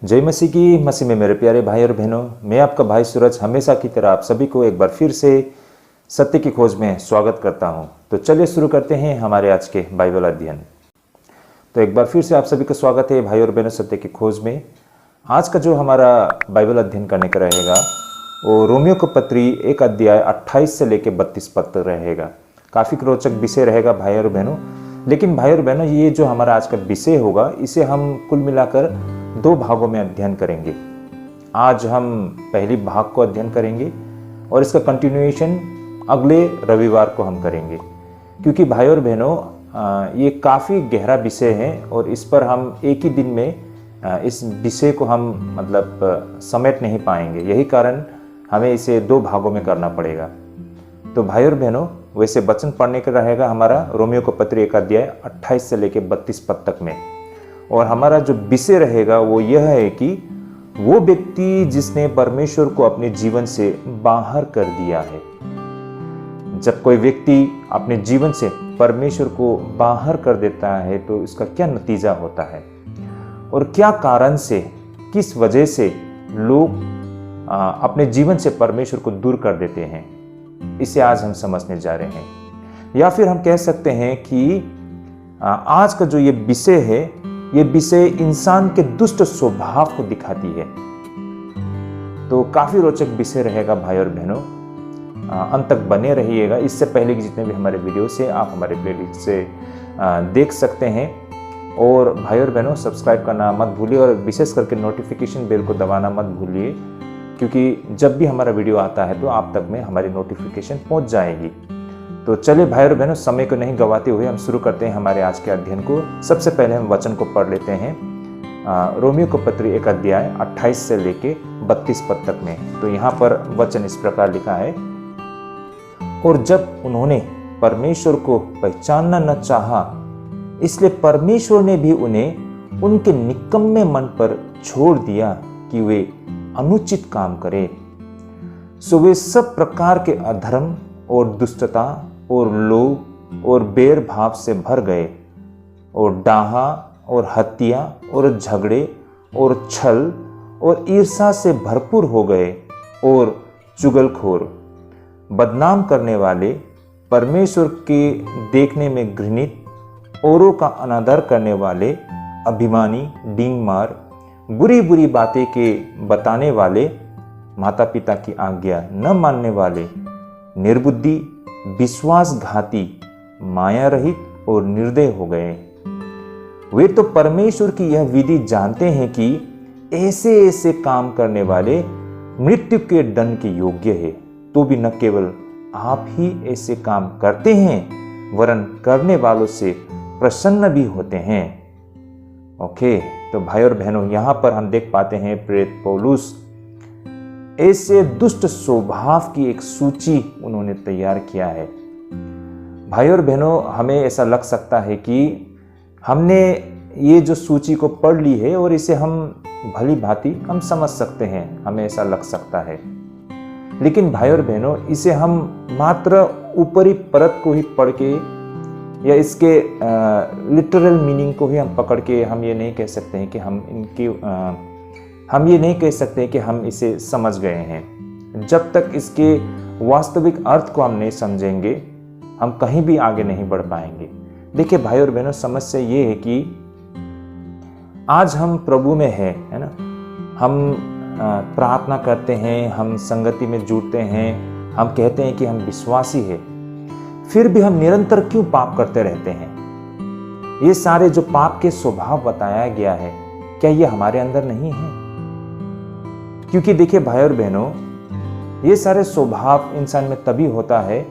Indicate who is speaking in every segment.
Speaker 1: जय मसीह की। मसीह में मेरे प्यारे भाई और बहनों, मैं आपका भाई सूरज हमेशा की तरह आप सभी को एक बार फिर से सत्य की खोज में स्वागत करता हूं। तो चलिए शुरू करते हैं हमारे आज के बाइबल अध्ययन। तो एक बार फिर से आप सभी का स्वागत है भाई और बहनों सत्य की खोज में। आज का जो हमारा बाइबल अध्ययन करने का रहेगा वो रोमियो को पत्री 1 अध्याय 28 से लेकर 32 पद तक रहेगा। काफ़ी रोचक विषय रहेगा भाई और बहनों। लेकिन भाई और बहनों, ये जो हमारा आज का विषय होगा इसे हम कुल मिलाकर 2 भागों में अध्ययन करेंगे। आज हम पहली भाग को अध्ययन करेंगे और इसका कंटिन्यूएशन अगले रविवार को हम करेंगे, क्योंकि भाई और बहनों ये काफ़ी गहरा विषय है और इस पर हम एक ही दिन में इस विषय को हम समेट नहीं पाएंगे। यही कारण हमें इसे 2 भागों में करना पड़ेगा। तो भाई और बहनों, वैसे वचन पढ़ने का रहेगा हमारा रोमियो को पत्री 1 अध्याय 28 से लेकर 32 पद तक में। और हमारा जो विषय रहेगा वो यह है कि वो व्यक्ति जिसने परमेश्वर को अपने जीवन से बाहर कर दिया है। जब कोई व्यक्ति अपने जीवन से परमेश्वर को बाहर कर देता है तो इसका क्या नतीजा होता है और क्या कारण से, किस वजह से लोग अपने जीवन से परमेश्वर को दूर कर देते हैं, इसे आज हम समझने जा रहे हैं। या फिर हम कह सकते हैं कि आज का जो ये विषय है, ये विषय इंसान के दुष्ट स्वभाव को दिखाती है। तो काफी रोचक विषय रहेगा भाई और बहनों, अंत तक बने रहिएगा। इससे पहले कि जितने भी हमारे वीडियो से आप हमारे प्लेलिस्ट से देख सकते हैं। और भाई और बहनों, सब्सक्राइब करना मत भूलिए और विशेष करके नोटिफिकेशन बेल को दबाना मत भूलिए, क्योंकि जब भी हमारा वीडियो आता है तो आप तक में हमारी नोटिफिकेशन पहुंच जाएगी। तो चलिए भाई और बहनों, समय को नहीं गवाते हुए हम शुरू करते हैं हमारे आज के अध्ययन को। सबसे पहले हम वचन को पढ़ लेते हैं रोमियो को पत्री 1 अध्याय 28 से लेके 32 पद तक में। तो यहाँ पर वचन इस प्रकार लिखा है, और जब उन्होंने परमेश्वर को पहचानना न चाहा, इसलिए परमेश्वर ने भी उन्हें उनके निकम्मे मन पर छोड़ दिया कि वे अनुचित काम करें। सो वे सब प्रकार के अधर्म और दुष्टता और लोभ और बैर भाव से भर गए और डाहा और हत्या और झगड़े और छल और ईर्ष्या से भरपूर हो गए और चुगलखोर, बदनाम करने वाले, परमेश्वर के देखने में घृणित, औरों का अनादर करने वाले, अभिमानी, डींगमार, बुरी बुरी बातें के बताने वाले, माता पिता की आज्ञा न मानने वाले, निर्बुद्धि, विश्वासघाती, माया रहित और निर्दय हो गए। वे तो परमेश्वर की यह विधि जानते हैं कि ऐसे ऐसे काम करने वाले मृत्यु के दंड के योग्य है। तो भी न केवल आप ही ऐसे काम करते हैं, वरन करने वालों से प्रसन्न भी होते हैं। ओके, तो भाई और बहनों, यहाँ पर हम देख पाते हैं प्रेरित पौलुस ऐसे दुष्ट स्वभाव की एक सूची उन्होंने तैयार किया है। भाई और बहनों, हमें ऐसा लग सकता है कि हमने ये जो सूची को पढ़ ली है और इसे हम भली भांति हम समझ सकते हैं, हमें ऐसा लग सकता है। लेकिन भाई और बहनों, इसे हम मात्र ऊपरी परत को ही पढ़ के या इसके लिटरल मीनिंग को ही हम पकड़ के हम ये नहीं कह सकते हैं कि हम ये नहीं कह सकते कि हम इसे समझ गए हैं। जब तक इसके वास्तविक अर्थ को हम नहीं समझेंगे, हम कहीं भी आगे नहीं बढ़ पाएंगे। देखिए भाई और बहनों, समस्या ये है कि आज हम प्रभु में है ना, हम प्रार्थना करते हैं, हम संगति में जुड़ते हैं, हम कहते हैं कि हम विश्वासी हैं, फिर भी हम निरंतर क्यों पाप करते रहते हैं? ये सारे जो पाप के स्वभाव बताया गया है, क्या ये हमारे अंदर नहीं है? क्योंकि देखिए भाई और बहनों, ये सारे स्वभाव इंसान में तभी होता है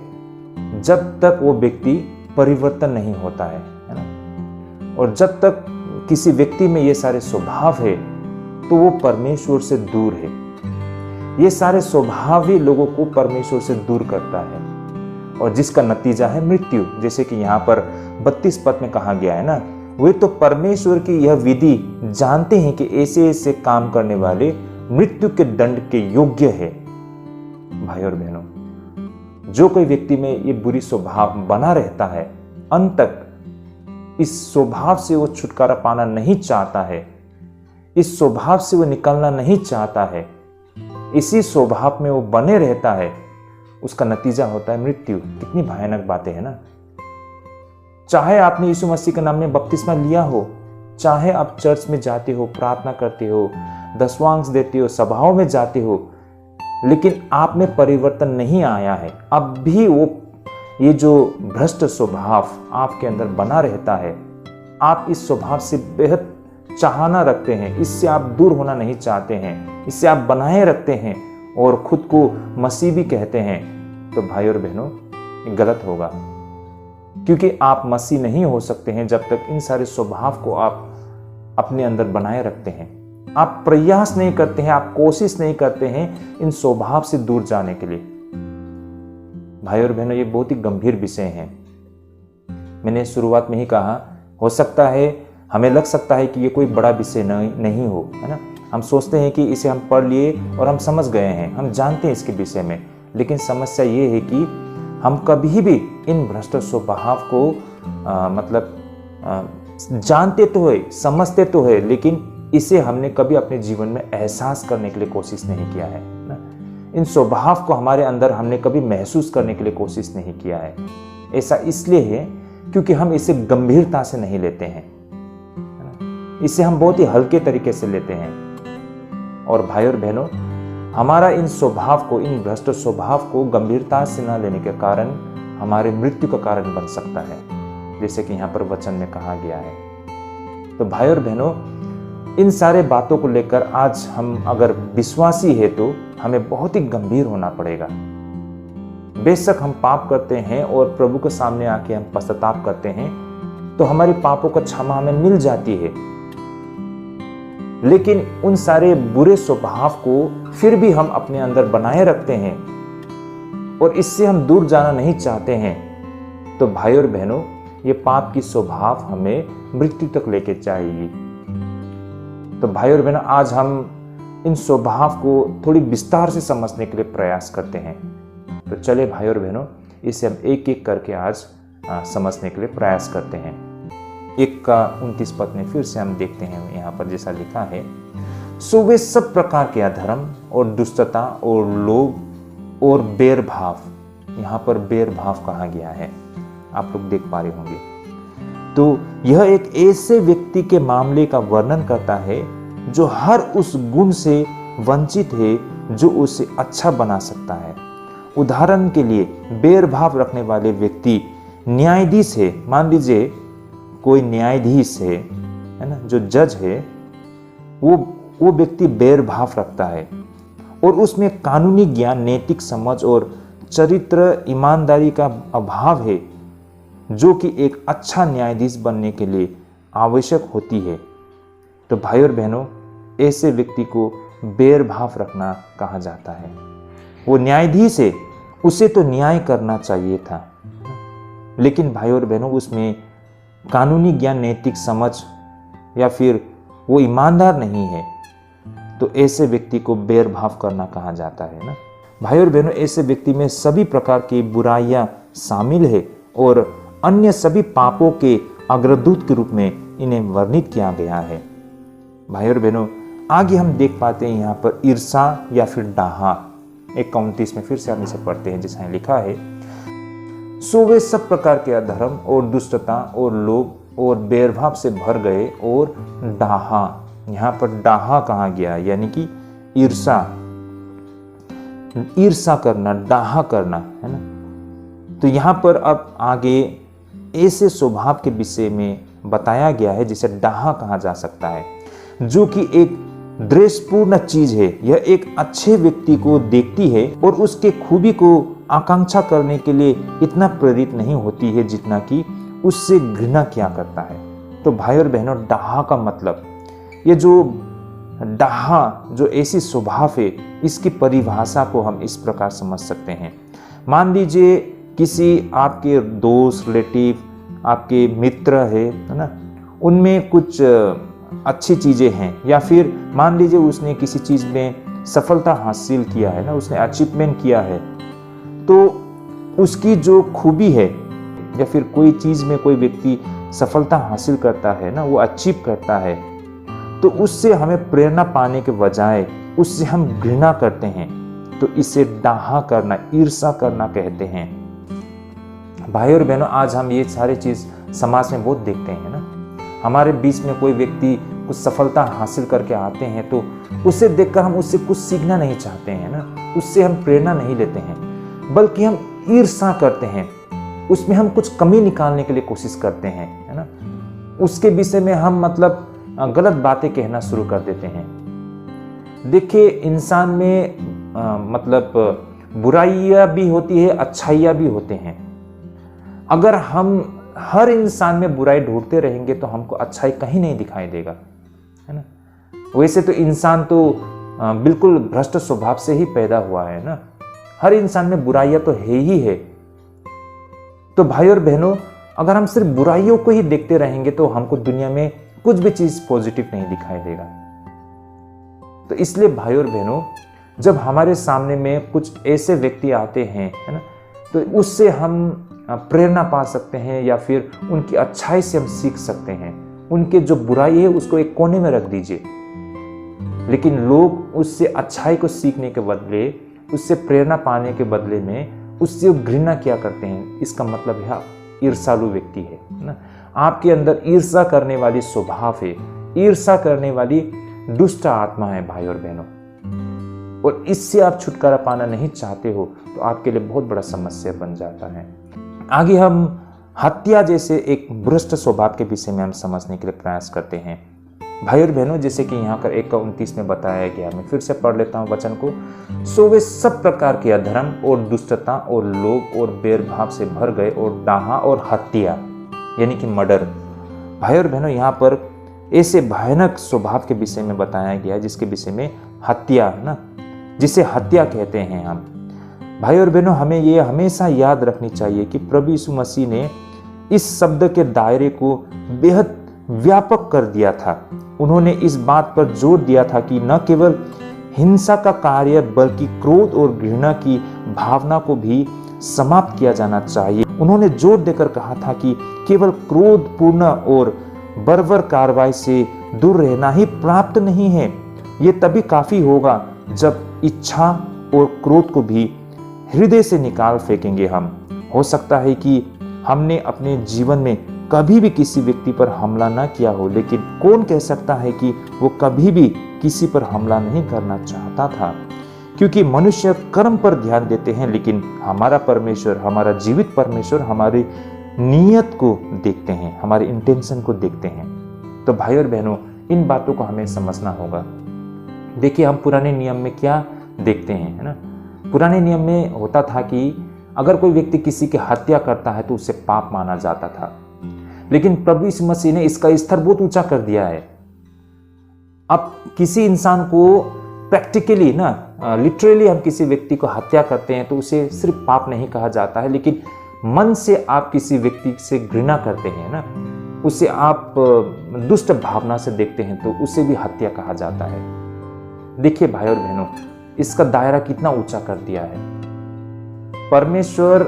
Speaker 1: जब तक वो व्यक्ति परिवर्तन नहीं होता है ना। और जब तक किसी व्यक्ति में ये सारे स्वभाव है तो वो परमेश्वर से दूर है। ये सारे स्वभाव ही लोगों को परमेश्वर से दूर करता है और जिसका नतीजा है मृत्यु। जैसे कि यहाँ पर 32 पद में कहा गया है ना, वे तो परमेश्वर की यह विधि जानते हैं कि ऐसे ऐसे काम करने वाले मृत्यु के दंड के योग्य है। भाई और बहनों, जो कोई व्यक्ति में ये बुरी स्वभाव बना रहता है, अंत तक इस स्वभाव से वो छुटकारा पाना नहीं चाहता है, इस स्वभाव से वो निकलना नहीं चाहता है, इसी स्वभाव में वो बने रहता है, उसका नतीजा होता है मृत्यु। कितनी भयानक बातें हैं ना। चाहे आपने यीशु मसीह के नाम में बपतिस्मा लिया हो, चाहे आप चर्च में जाते हो, प्रार्थना करते हो, दशवांश देते हो, सभाओं में जाते हो, लेकिन आप में परिवर्तन नहीं आया है, अब भी वो ये जो भ्रष्ट स्वभाव आपके अंदर बना रहता है, आप इस स्वभाव से बेहद चाहना रखते हैं, इससे आप दूर होना नहीं चाहते हैं, इससे आप बनाए रखते हैं और खुद को मसीह भी कहते हैं, तो भाई और बहनों ये गलत होगा। क्योंकि आप मसीह नहीं हो सकते हैं जब तक इन सारे स्वभाव को आप अपने अंदर बनाए रखते हैं। आप प्रयास नहीं करते हैं, आप कोशिश नहीं करते हैं इन स्वभाव से दूर जाने के लिए। भाई और बहनों ये बहुत ही गंभीर विषय हैं। मैंने शुरुआत में ही कहा, हो सकता है हमें लग सकता है कि ये कोई बड़ा विषय नहीं हो, है ना। हम सोचते हैं कि इसे हम पढ़ लिए और हम समझ गए हैं, हम जानते हैं इसके विषय में, लेकिन समस्या ये है कि हम कभी भी इन भ्रष्ट स्वभाव को जानते तो है, समझते तो है, लेकिन इसे हमने कभी अपने जीवन में एहसास करने के लिए कोशिश नहीं किया है ना। इन स्वभाव को हमारे अंदर हमने कभी महसूस करने के लिए कोशिश नहीं किया है। ऐसा इसलिए है क्योंकि हम इसे गंभीरता से नहीं लेते हैं, इसे हम बहुत ही हल्के तरीके से लेते हैं। और भाई और बहनों, हमारा इन स्वभाव को, इन भ्रष्ट स्वभाव को गंभीरता से न लेने के कारण हमारे मृत्यु का कारण बन सकता है, जैसे कि यहाँ पर वचन में कहा गया है। तो भाई और बहनों, इन सारे बातों को लेकर आज हम अगर विश्वासी है तो हमें बहुत ही गंभीर होना पड़ेगा। बेशक हम पाप करते हैं और प्रभु के सामने आके हम पश्चाताप करते हैं तो हमारे पापों का क्षमा हमें मिल जाती है, लेकिन उन सारे बुरे स्वभाव को फिर भी हम अपने अंदर बनाए रखते हैं और इससे हम दूर जाना नहीं चाहते हैं, तो भाई और बहनों ये पाप की स्वभाव हमें मृत्यु तक लेके जाएगी। तो भाई और बहनों, आज हम इन स्वभाव को थोड़ी विस्तार से समझने के लिए प्रयास करते हैं। तो चले भाई और बहनों, इसे हम एक एक करके आज समझने के लिए प्रयास करते हैं। 1 का 29 पद में फिर से हम देखते हैं, यहाँ पर जैसा लिखा है, सो वे सब प्रकार के अधर्म और दुष्टता और लोभ और बैरभाव, यहाँ पर बैरभाव कहा गया है, आप लोग देख पा रहे होंगे। तो यह एक ऐसे व्यक्ति के मामले का वर्णन करता है जो हर उस गुण से वंचित है जो उसे अच्छा बना सकता है। उदाहरण के लिए बैरभाव रखने वाले व्यक्ति न्यायाधीश है। मान लीजिए कोई न्यायाधीश है ना, जो जज है, वो व्यक्ति बैरभाव रखता है और उसमें कानूनी ज्ञान, नैतिक समझ और चरित्र ईमानदारी का अभाव है, जो कि एक अच्छा न्यायाधीश बनने के लिए आवश्यक होती है। तो भाई और बहनों, ऐसे व्यक्ति को बैरभाव रखना कहा जाता है। वो न्यायाधीश है, उसे तो न्याय करना चाहिए था, लेकिन भाई और बहनों उसमें कानूनी ज्ञान, नैतिक समझ या फिर वो ईमानदार नहीं है, तो ऐसे व्यक्ति को बैरभाव करना कहा जाता है ना। भाई और बहनों, ऐसे व्यक्ति में सभी प्रकार की बुराइयां शामिल है और अन्य सभी पापों के अग्रदूत के रूप में इन्हें वर्णित किया गया है। भाई और बहनों, आगे हम देख पाते हैं यहाँ पर ईर्षा या फिर डाहा। 1:29 में फिर से हम इसे पढ़ते हैं, जैसा लिखा है, सो वे सब प्रकार के अधर्म और दुष्टता और लोभ और बैरभाव से भर गए और डाहा, यहाँ पर डाहा कहा गया, यानी कि ईर्षा करना, डाहा करना, है ना। तो यहाँ पर अब आगे ऐसे स्वभाव के विषय में बताया गया है जिसे डाहा कहा जा सकता है, जो कि एक द्वेषपूर्ण चीज है। यह एक अच्छे व्यक्ति को देखती है और उसके खूबी को आकांक्षा करने के लिए इतना प्रेरित नहीं होती है जितना कि उससे घृणा किया करता है। तो भाई और बहनों, डाहा का मतलब, ये जो डाहा जो ऐसी स्वभाव है, इसकी परिभाषा को हम इस प्रकार समझ सकते हैं। मान लीजिए किसी आपके दोस्त, रिलेटिव, आपके मित्र है ना, उनमें कुछ अच्छी चीज़ें हैं, या फिर मान लीजिए उसने किसी चीज़ में सफलता हासिल किया है ना, उसने अचीवमेंट किया है, तो उसकी जो खूबी है, या फिर कोई चीज़ में कोई व्यक्ति सफलता हासिल करता है ना, वो अचीव करता है, तो उससे हमें प्रेरणा पाने के बजाय उससे हम घृणा करते हैं, तो इसे डाहा करना, ईर्ष्या करना कहते हैं। भाई और बहनों, आज हम ये सारी चीज समाज में बहुत देखते हैं ना। हमारे बीच में कोई व्यक्ति कुछ सफलता हासिल करके आते हैं तो उसे देखकर हम उससे कुछ सीखना नहीं चाहते हैं ना, उससे हम प्रेरणा नहीं लेते हैं, बल्कि हम ईर्ष्या करते हैं, उसमें हम कुछ कमी निकालने के लिए कोशिश करते हैं, है ना। उसके विषय में हम मतलब गलत बातें कहना शुरू कर देते हैं। देखिए, इंसान में मतलब बुराइयां भी होती है, अच्छाइयां भी होते हैं। अगर हम हर इंसान में बुराई ढूंढते रहेंगे तो हमको अच्छाई कहीं नहीं दिखाई देगा, है ना। वैसे तो इंसान तो बिल्कुल भ्रष्ट स्वभाव से ही पैदा हुआ है ना, हर इंसान में बुराइयां तो है ही है। तो भाई और बहनों, अगर हम सिर्फ बुराइयों को ही देखते रहेंगे तो हमको दुनिया में कुछ भी चीज पॉजिटिव नहीं दिखाई देगा। तो इसलिए भाई और बहनों, जब हमारे सामने में कुछ ऐसे व्यक्ति आते हैं, है ना, तो उससे हम प्रेरणा पा सकते हैं या फिर उनकी अच्छाई से हम सीख सकते हैं। उनके जो बुराई है उसको एक कोने में रख दीजिए, लेकिन लोग उससे अच्छाई को सीखने के बदले, उससे प्रेरणा पाने के बदले में उससे घृणा क्या करते हैं। इसका मतलब है ईर्ष्यालु व्यक्ति है ना, आपके अंदर ईर्ष्या करने वाली स्वभाव है, ईर्ष्या करने वाली दुष्ट आत्मा है भाई और बहनों। और इससे आप छुटकारा पाना नहीं चाहते हो तो आपके लिए बहुत बड़ा समस्या बन जाता है। आगे हम हत्या जैसे एक भ्रष्ट स्वभाव के विषय में हम समझने के लिए प्रयास करते हैं। भाई और बहनों, जैसे कि यहाँ पर 1:29 में बताया गया, मैं फिर से पढ़ लेता हूँ वचन को। सो वे सब प्रकार के अधर्म और दुष्टता और लोभ और बैरभाव से भर गए और डाहा और हत्या यानी कि मर्डर। भाई और बहनों, यहाँ पर ऐसे भयानक स्वभाव के विषय में बताया गया जिसके विषय में हत्या है ना, जिसे हत्या कहते हैं हम। भाई और बहनों, हमें ये हमेशा याद रखनी चाहिए कि प्रभु यीशु मसीह ने इस शब्द के दायरे को बेहद व्यापक कर दिया था। उन्होंने इस बात पर जोर दिया था कि न केवल हिंसा का कार्य बल्कि क्रोध और घृणा की भावना को भी समाप्त किया जाना चाहिए। उन्होंने जोर देकर कहा था कि केवल क्रोधपूर्ण और बर्बर कार्रवाई से दूर रहना ही प्राप्त नहीं है। ये तभी काफी होगा जब इच्छा और क्रोध को भी हृदय से निकाल फेंकेंगे हम। हो सकता है कि हमने अपने जीवन में कभी भी किसी व्यक्ति पर हमला ना किया हो, लेकिन कौन कह सकता है कि वो कभी भी किसी पर हमला नहीं करना चाहता था, क्योंकि मनुष्य कर्म पर ध्यान देते हैं, लेकिन हमारा परमेश्वर, हमारा जीवित परमेश्वर हमारी नीयत को देखते हैं, हमारे इंटेंशन को देखते हैं। तो भाई और बहनों, इन बातों को हमें समझना होगा। देखिए, हम पुराने नियम में क्या देखते हैं, है ना। पुराने नियम में होता था कि अगर कोई व्यक्ति किसी की हत्या करता है तो उसे पाप माना जाता था, लेकिन प्रभु यीशु मसीह ने इसका स्तर बहुत ऊंचा कर दिया है। अब किसी इंसान को प्रैक्टिकली ना, लिटरली हम किसी व्यक्ति को हत्या करते हैं तो उसे सिर्फ पाप नहीं कहा जाता है, लेकिन मन से आप किसी व्यक्ति से घृणा करते हैं ना, उसे आप दुष्ट भावना से देखते हैं तो उसे भी हत्या कहा जाता है। देखिए भाई और बहनों, इसका दायरा कितना ऊंचा कर दिया है। परमेश्वर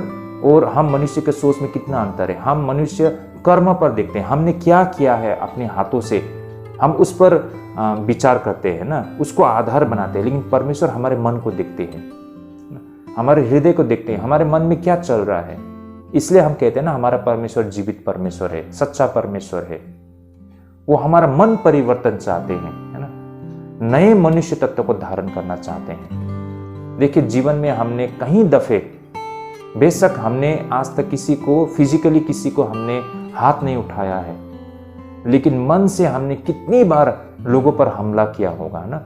Speaker 1: और हम मनुष्य के सोच में कितना अंतर है। हम मनुष्य कर्म पर देखते हैं, हमने क्या किया है अपने हाथों से, हम उस पर विचार करते हैं ना, उसको आधार बनाते हैं। लेकिन परमेश्वर हमारे मन को देखते हैं, हमारे हृदय को देखते हैं, हमारे मन में क्या चल रहा है। इसलिए हम कहते हैं ना, हमारा परमेश्वर जीवित परमेश्वर है, सच्चा परमेश्वर है। वो हमारा मन परिवर्तन चाहते हैं, है ना, नए मनुष्य तत्व को धारण करना चाहते हैं। देखिए, जीवन में हमने कहीं दफे, बेशक हमने आज तक किसी को फिजिकली, किसी को हमने हाथ नहीं उठाया है, लेकिन मन से हमने कितनी बार लोगों पर हमला किया होगा ना,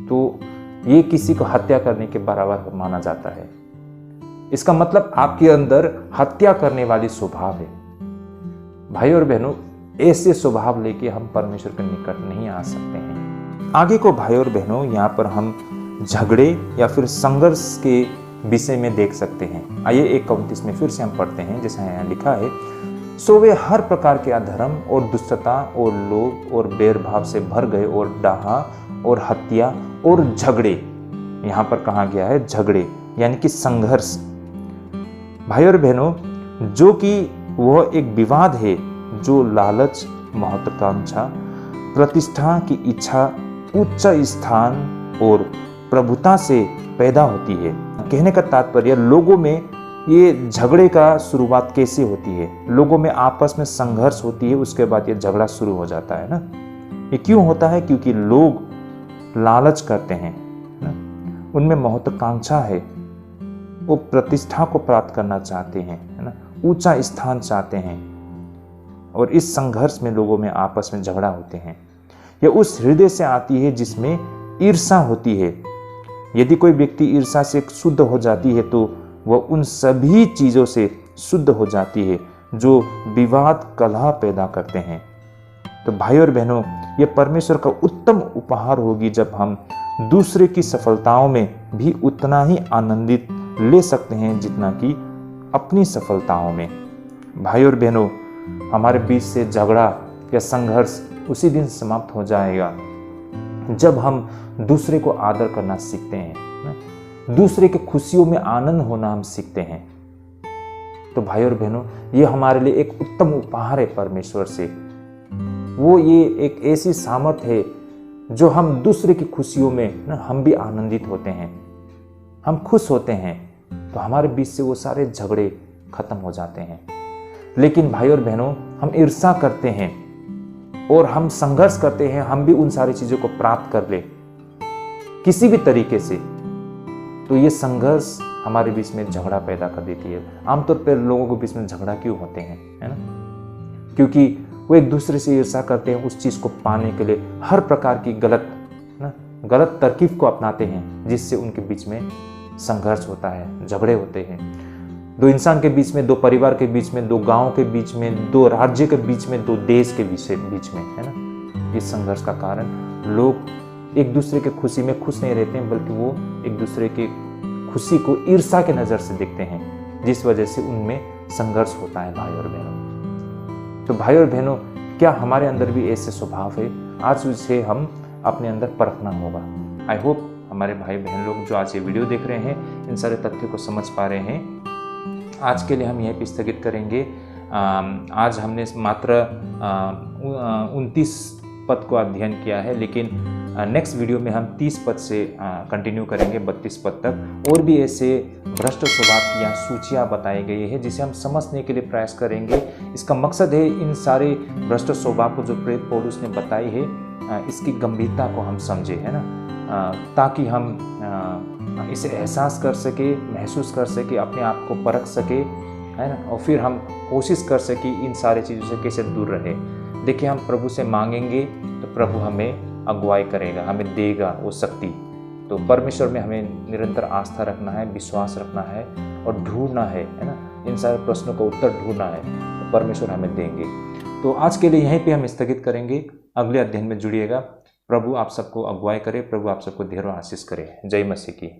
Speaker 1: तो ये किसी को हत्या करने के बराबर माना जाता है। इसका मतलब आपके अंदर हत्या करने वाली स्वभाव है। भाई और बहनों, ऐसे स्वभाव लेके हम परमेश्वर के निकट नहीं आ सकते हैं। आगे को भाई और बहनों, यहाँ पर हम झगड़े या फिर संघर्ष के विषय में देख सकते हैं। आइए 1:29 में फिर से हम पढ़ते हैं, जैसा यहाँ लिखा है। सो वे हर प्रकार के अधर्म और दुष्टता और लोभ और बैरभाव से भर गए और डाहा और हत्या और झगड़े। यहाँ पर कहा गया है झगड़े यानी कि संघर्ष। भाई और बहनों, जो कि वह एक विवाद है जो लालच, महत्वाकांक्षा, प्रतिष्ठा की इच्छा उच्च स्थान और प्रभुता से पैदा होती है। कहने का तात्पर्य लोगों में ये झगड़े का शुरुआत कैसे होती है, लोगों में आपस में संघर्ष होती है, उसके बाद ये झगड़ा शुरू हो जाता है ना। ये क्यों होता है? क्योंकि लोग लालच करते हैं ना, उनमें महत्वाकांक्षा है, वो प्रतिष्ठा को प्राप्त करना चाहते हैं, है ना, ऊंचा स्थान चाहते हैं, और इस संघर्ष में लोगों में आपस में झगड़ा होते हैं। यह उस हृदय से आती है जिसमें ईर्ष्या होती है। यदि कोई व्यक्ति ईर्ष्या से शुद्ध हो जाती है तो वह उन सभी चीजों से शुद्ध हो जाती है जो विवाद कलह पैदा करते हैं। तो भाई और बहनों, यह परमेश्वर का उत्तम उपहार होगी जब हम दूसरे की सफलताओं में भी उतना ही आनंदित ले सकते हैं जितना कि अपनी सफलताओं में। भाई और बहनों, हमारे बीच से झगड़ा या संघर्ष उसी दिन समाप्त हो जाएगा जब हम दूसरे को आदर करना सीखते हैं, दूसरे के खुशियों में आनंद होना हम सीखते हैं। तो भाई और बहनों, ये हमारे लिए एक उत्तम उपहार है परमेश्वर से। वो ये एक ऐसी सामर्थ्य है जो हम दूसरे की खुशियों में हम भी आनंदित होते हैं, हम खुश होते हैं, तो हमारे बीच से वो सारे झगड़े खत्म हो जाते हैं। लेकिन भाई और बहनों, हम ईर्ष्या करते हैं और हम संघर्ष करते हैं, हम भी उन सारी चीजों को प्राप्त कर ले किसी भी तरीके से, तो ये संघर्ष हमारे बीच में झगड़ा पैदा कर देती है। आमतौर पर लोगों के बीच में झगड़ा क्यों होते हैं, है ना? क्योंकि वो एक दूसरे से ईर्ष्या करते हैं, उस चीज को पाने के लिए हर प्रकार की गलत तरकीब को अपनाते हैं, जिससे उनके बीच में संघर्ष होता है, झगड़े होते हैं। दो इंसान के बीच में, दो परिवार के बीच में, दो गांव के बीच में, दो राज्य के बीच में, दो देश के बीच में, है ना। इस संघर्ष का कारण लोग एक दूसरे के खुशी में खुश नहीं रहते हैं, बल्कि वो एक दूसरे के खुशी को ईर्ष्या के नजर से देखते हैं, जिस वजह से उनमें संघर्ष होता है। भाई और बहनों, तो भाई और बहनों, क्या हमारे अंदर भी ऐसे स्वभाव है? आज उसे हम अपने अंदर परखना होगा। आई होप हमारे भाई बहन लोग जो आज ये वीडियो देख रहे हैं, इन सारे तथ्यों को समझ पा रहे हैं। आज के लिए हम यहीं पे स्थगित करेंगे। आज हमने मात्र 29 पद को अध्ययन किया है, लेकिन नेक्स्ट वीडियो में हम 30 पद से कंटिन्यू करेंगे 32 पद तक। और भी ऐसे भ्रष्ट स्वभाव की यहाँ सूचियाँ बताई गई है जिसे हम समझने के लिए प्रयास करेंगे। इसका मकसद है इन सारे भ्रष्ट स्वभाव को जो प्रेरित पौलुस ने बताई है, इसकी गंभीरता को हम समझे, है ना, ताकि हम इसे एहसास कर सके, महसूस कर सके, अपने आप को परख सके, है ना, और फिर हम कोशिश कर सके इन सारे चीज़ों से कैसे दूर रहे। देखिए, हम प्रभु से मांगेंगे तो प्रभु हमें अगुवाई करेगा, हमें देगा वो शक्ति। तो परमेश्वर में हमें निरंतर आस्था रखना है, विश्वास रखना है और ढूंढना है ना, इन सारे प्रश्नों का उत्तर ढूंढना है, तो परमेश्वर हमें देंगे। तो आज के लिए यहीं पे हम स्थगित करेंगे। अगले अध्ययन में जुड़िएगा। प्रभु आप सबको अगुवाई करे, प्रभु आप सबको ढेरों आशीष करे। जय मसीह की।